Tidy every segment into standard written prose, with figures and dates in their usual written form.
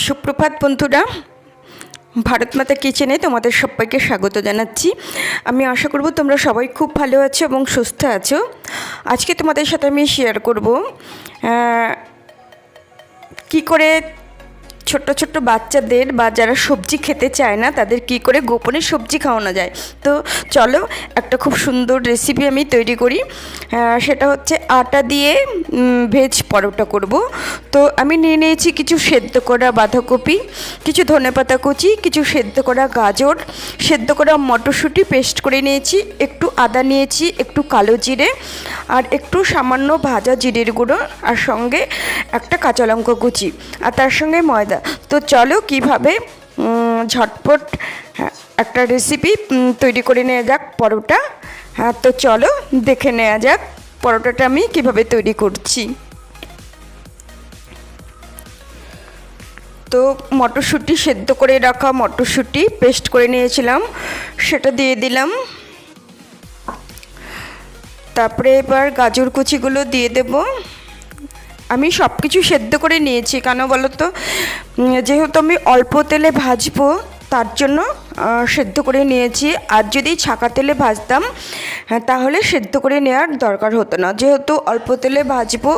সুপ্রভাত বন্ধুরা, ভারত মাতা কিচেনে তোমাদের সবাইকে স্বাগত জানাচ্ছি। আমি আশা করব তোমরা সবাই খুব ভালো আছো এবং সুস্থ আছো। আজকে তোমাদের সাথে আমি শেয়ার করব কি করে ছোট্ট ছোট্ট বাচ্চাদের বা যারা সবজি খেতে চায় না তাদের কি করে গোপনে সবজি খাওয়ানো যায়। তো চলো একটা খুব সুন্দর রেসিপি আমি তৈরি করি। সেটা হচ্ছে আটা দিয়ে ভেজ পরোটা করব। তো আমি নিয়ে নিয়েছি কিছু সেদ্ধ করা বাঁধাকপি, কিছু ধনেপাতা কুচি, কিছু সেদ্ধ করা গাজর, সেদ্ধ করা মটরশুঁটি পেস্ট করে নিয়েছি, একটু আদা নিয়েছি, একটু কালো জিরে আর একটু সামান্য ভাজা জিরের গুঁড়ো, আর সঙ্গে একটা কাঁচা লঙ্কা কুচি, আর তার সঙ্গে ময়দা। তো চলো কিভাবে ঝটপট একটা রেসিপি তৈরি করে নেওয়া যাক পরোটা। তো চলো দেখে নেওয়া যাক পরোটাটা আমি কিভাবে তৈরি করছি। তো মটরশুঁটি সেদ্ধ করে রাখা মটরশুঁটি পেস্ট করে নিয়েছিলাম, সেটা দিয়ে দিলাম। তারপরে এবার গাজর কুচিগুলো দিয়ে দেব। আমি সব কিছু সেদ্ধ করে নিয়েছি, কেন বলো তো, যেহেতু আমি অল্প তেলে ভাজবো তার জন্য সেদ্ধ করে নিয়েছি। আর যদি ছাকা তেলে ভাজতাম তাহলে সেদ্ধ করে নেওয়ার দরকার হতো না। যেহেতু অল্প তেলে ভাজবো,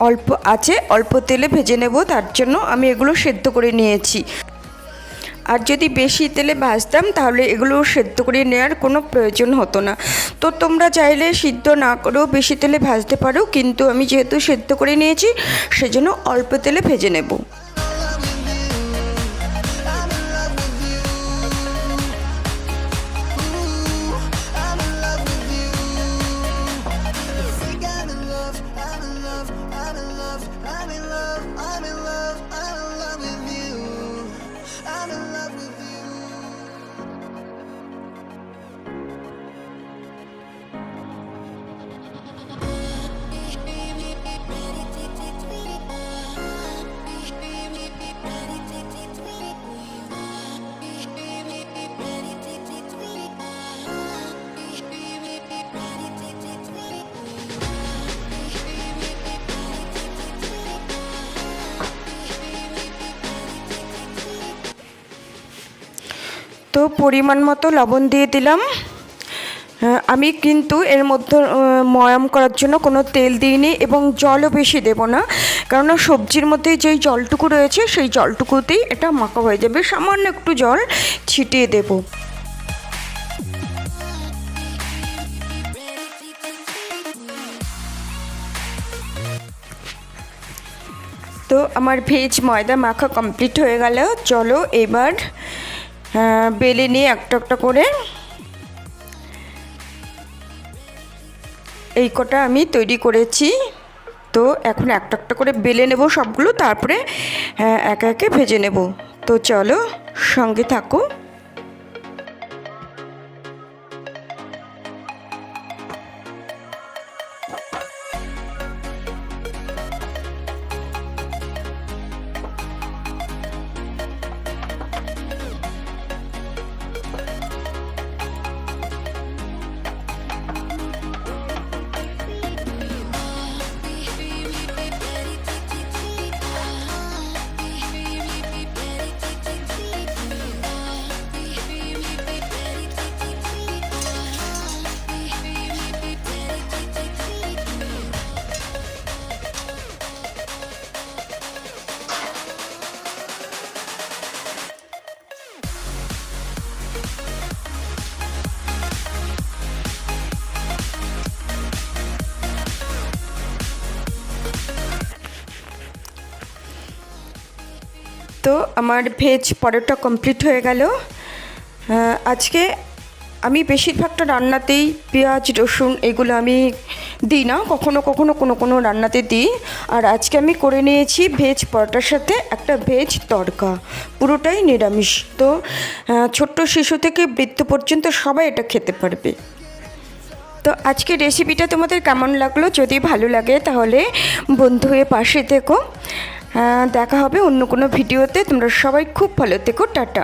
অল্প আছে অল্প তেলে ভেজে নেব, তার জন্য আমি এগুলো সেদ্ধ করে নিয়েছি। আর যদি বেশি তেলে ভাজতাম তাহলে এগুলো সেদ্ধ করে নেওয়ার কোনো প্রয়োজন হতো না। তো তোমরা চাইলে সিদ্ধ না করেও বেশি তেলে ভাজতে পারো, কিন্তু আমি যেহেতু সেদ্ধ করে নিয়েছি সেজন্য অল্প তেলে ভেজে নেব। তো পরিমাণ মতো লবণ দিয়ে দিলাম। আমি কিন্তু এর মধ্যে ময়াম করার জন্য কোনো তেল দিইনি এবং জলও বেশি দেব না, কেননা সবজির মধ্যে যেই জলটুকু রয়েছে সেই জলটুকুতেই এটা মাখা হয়ে যাবে। সামান্য একটু জল ছিটিয়ে দেব। তো আমার ভেজ ময়দা মাখা কমপ্লিট হয়ে গেল। চলো এবার বেলে নিয়ে একটা একটা করে এই কটা আমি তৈরি করেছি। তো এখন একটা একটা করে বেলে নেব সবগুলো, তারপরে একে একে ভেজে নেব। তো চলো সঙ্গে থাকো। তো আমার ভেজ পরোটা কমপ্লিট হয়ে গেল। আজকে আমি বেশিরভাগটা রান্নাতেই পেঁয়াজ রসুন এগুলো আমি দিই না, কখনো কখনো কোনো রান্নাতে দিই। আর আজকে আমি করে নিয়েছি ভেজ পরোটার সাথে একটা ভেজ তড়কা, পুরোটাই নিরামিষ। তো ছোট্ট শিশু থেকে বৃদ্ধ পর্যন্ত সবাই এটা খেতে পারবে। তো আজকে রেসিপিটা তোমাদের কেমন লাগলো? যদি ভালো লাগে তাহলে বন্ধু হয়ে পাশে থেকো। দেখা হবে অন্য কোনো ভিডিওতে। তোমরা সবাই খুব ভালো থেকো। টাটা।